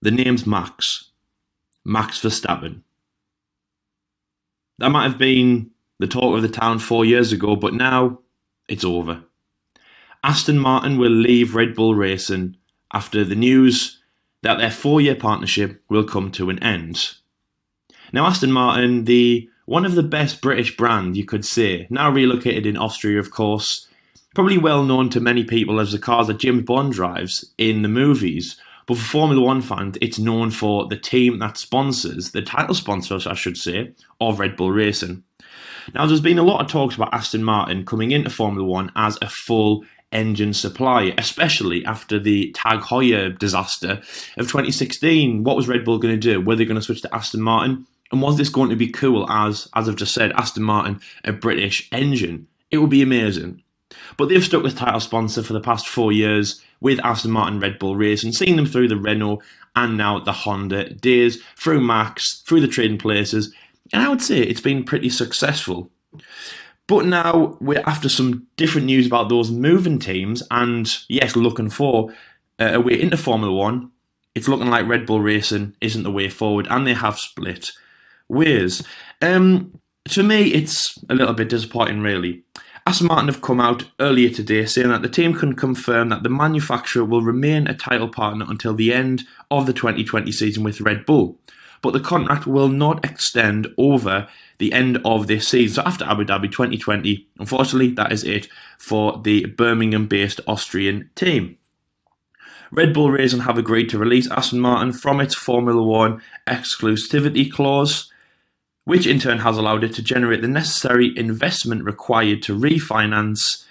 The name's Max Verstappen. That might have been the talk of the town 4 years ago, but now it's over. Aston Martin will leave Red Bull Racing after the news that their 4-year partnership will come to an end. Now, Aston Martin, one of the best British brands, you could say, now relocated in Austria, of course, probably well known to many people as the cars that James Bond drives in the movies. But for Formula One fans, it's known for the team that sponsors, the title sponsors, I should say, of Red Bull Racing. Now, there's been a lot of talks about Aston Martin coming into Formula One as a full engine supplier, especially after the Tag Heuer disaster of 2016. What was Red Bull going to do? Were they going to switch to Aston Martin? And was this going to be cool as I've just said, Aston Martin, a British engine? It would be amazing. But they've stuck with title sponsor for the past 4 years with Aston Martin Red Bull Racing, seeing them through the Renault and now the Honda days, through Max, through the trading places. And I would say it's been pretty successful. But now we're after some different news about those moving teams and, yes, looking for a way into Formula One. It's looking like Red Bull Racing isn't the way forward, and they have split ways. To me, it's a little bit disappointing, really. Aston Martin have come out earlier today saying that the team can confirm that the manufacturer will remain a title partner until the end of the 2020 season with Red Bull. But the contract will not extend over the end of this season. So after Abu Dhabi 2020, unfortunately, that is it for the Birmingham-based Austrian team. Red Bull Racing have agreed to release Aston Martin from its Formula One exclusivity clause, which in turn has allowed it to generate the necessary investment required to refinance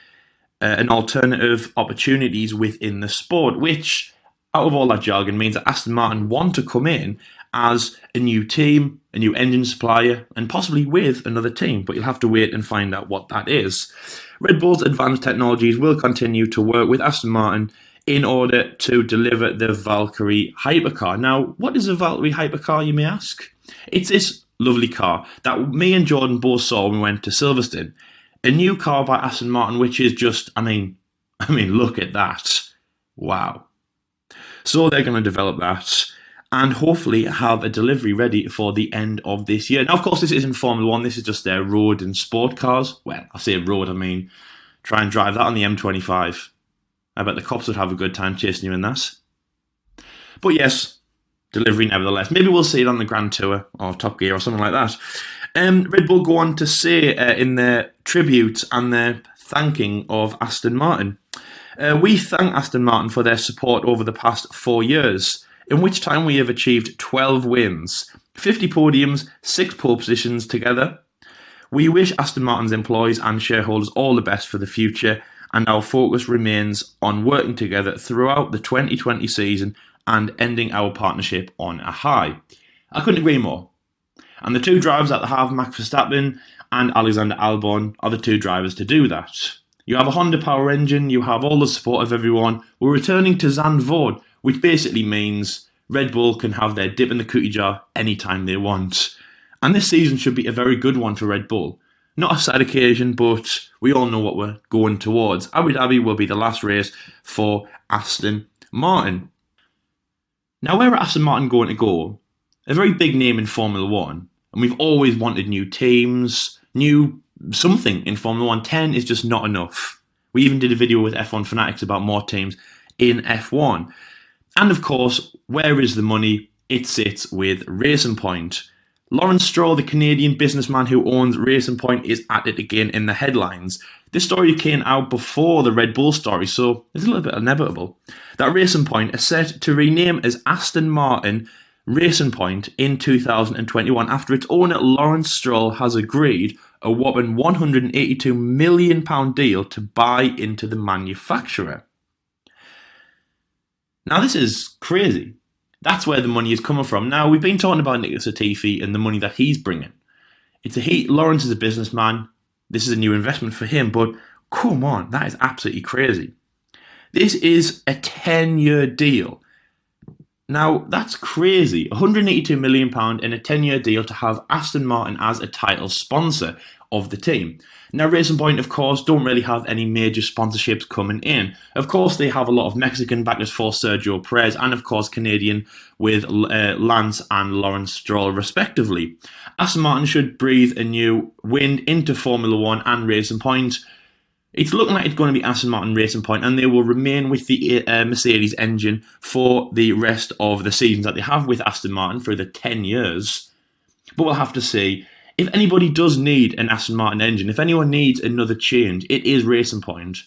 and alternative opportunities within the sport, which, out of all that jargon, means that Aston Martin want to come in as a new team, a new engine supplier, and possibly with another team, but you'll have to wait and find out what that is. Red Bull's advanced technologies will continue to work with Aston Martin in order to deliver the Valkyrie hypercar. Now, what is a Valkyrie hypercar, you may ask? It's this lovely car that me and Jordan both saw when we went to Silverstone. A new car by Aston Martin, which is just, I mean, look at that. Wow. So they're going to develop that and hopefully have a delivery ready for the end of this year. Now, of course, this isn't Formula One. This is just their road and sport cars. Well, I say road, I mean, try and drive that on the M25. I bet the cops would have a good time chasing you in that. But yes, delivery nevertheless. Maybe we'll see it on the Grand Tour or Top Gear or something like that. Red Bull go on to say in their tribute and their thanking of Aston Martin, we thank Aston Martin for their support over the past 4 years, in which time we have achieved 12 wins, 50 podiums, 6 pole positions together. We wish Aston Martin's employees and shareholders all the best for the future, and our focus remains on working together throughout the 2020 season and ending our partnership on a high. I couldn't agree more. And the two drivers that they have, Max Verstappen and Alexander Albon, are the two drivers to do that. You have a Honda power engine, you have all the support of everyone. We're returning to Zandvoort, which basically means Red Bull can have their dip in the cookie jar anytime they want. And this season should be a very good one for Red Bull. Not a sad occasion, but we all know what we're going towards. Abu Dhabi will be the last race for Aston Martin. Now, where are Aston Martin going to go? A very big name in Formula One, and we've always wanted new teams, new something in Formula One. 10 is just not enough. We even did a video with F1 Fanatics about more teams in F1. And of course, where is the money? It sits with Racing Point. Lawrence Stroll, the Canadian businessman who owns Racing Point, is at it again in the headlines. This story came out before the Red Bull story, so it's a little bit inevitable. That Racing Point is set to rename as Aston Martin Racing Point in 2021 after its owner Lawrence Stroll has agreed a whopping £182 million deal to buy into the manufacturer. Now, this is crazy. That's where the money is coming from. Now, we've been talking about Nicholas Latifi and the money that he's bringing. Lawrence is a businessman. This is a new investment for him, but come on, that is absolutely crazy. This is a 10-year deal. Now, that's crazy. £182 million in a 10-year deal to have Aston Martin as a title sponsor. of the team. Now, Racing Point, of course, don't really have any major sponsorships coming in. Of course, they have a lot of Mexican backers for Sergio Perez and, of course, Canadian with Lance and Lawrence Stroll, respectively. Aston Martin should breathe a new wind into Formula One and Racing Point. It's looking like it's going to be Aston Martin Racing Point, and they will remain with the Mercedes engine for the rest of the seasons that they have with Aston Martin for the 10 years. But we'll have to see. If anybody does need an Aston Martin engine, if anyone needs another change, it is Racing Point.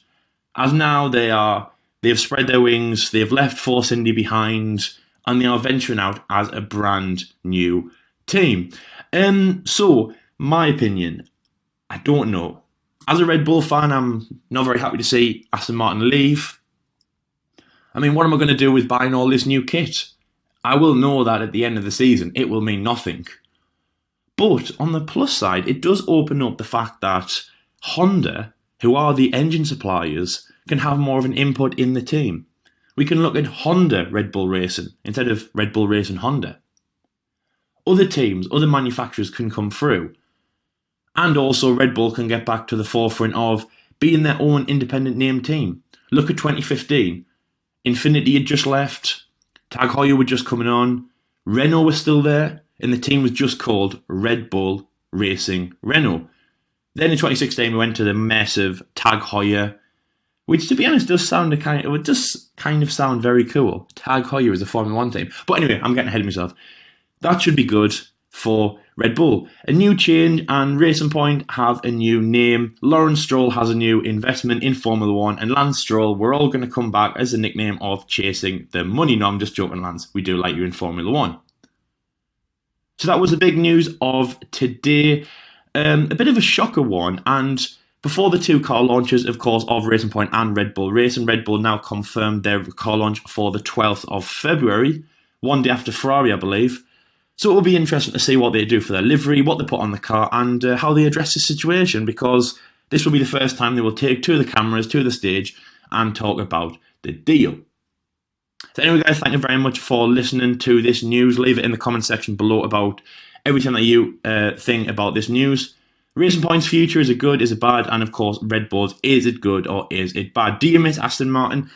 As now they've spread their wings, they've left Force Indy behind, and they are venturing out as a brand new team. So, my opinion, I don't know. As a Red Bull fan, I'm not very happy to see Aston Martin leave. I mean, what am I going to do with buying all this new kit? I will know that at the end of the season, it will mean nothing. But on the plus side, it does open up the fact that Honda, who are the engine suppliers, can have more of an input in the team. We can look at Honda Red Bull Racing instead of Red Bull Racing Honda. Other teams, other manufacturers can come through. And also Red Bull can get back to the forefront of being their own independent name team. Look at 2015. Infinity had just left. Tag Heuer were just coming on. Renault was still there. And the team was just called Red Bull Racing Renault. Then in 2016, we went to the massive Tag Heuer, which, to be honest, does kind of sound very cool. Tag Heuer is a Formula One team. But anyway, I'm getting ahead of myself. That should be good for Red Bull. A new change, and Racing Point have a new name. Lawrence Stroll has a new investment in Formula One, and Lance Stroll, we're all going to come back as the nickname of chasing the money. No, I'm just joking, Lance. We do like you in Formula One. So that was the big news of today. A bit of a shocker one. And before the two car launches, of course, of Racing Point and Red Bull Racing, Red Bull now confirmed their car launch for the 12th of February, one day after Ferrari, I believe. So it will be interesting to see what they do for their livery, what they put on the car, and how they address the situation, because this will be the first time they will take to the cameras, to the stage, and talk about the deal. So anyway, guys, thank you very much for listening to this news. Leave it in the comment section below about everything that you think about this news. Racing Point's future, is it good, is it bad? And of course, Red Bull's, is it good or is it bad? Do you miss Aston Martin?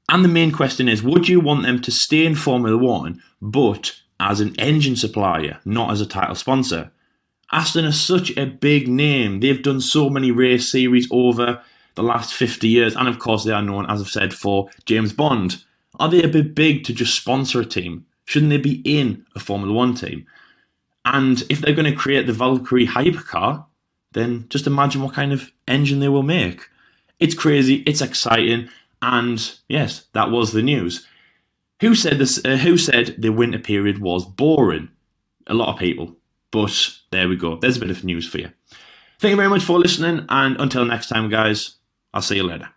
And the main question is, would you want them to stay in Formula One, but as an engine supplier, not as a title sponsor? Aston is such a big name. They've done so many race series over the last 50 years. And of course, they are known, as I've said, for James Bond. Are they a bit big to just sponsor a team? Shouldn't they be in a Formula One team? And if they're going to create the Valkyrie hypercar, then just imagine what kind of engine they will make. It's crazy, it's exciting, and yes, that was the news. Who said this? Who said the winter period was boring? A lot of people. But there we go. There's a bit of news for you. Thank you very much for listening, and until next time, guys, I'll see you later.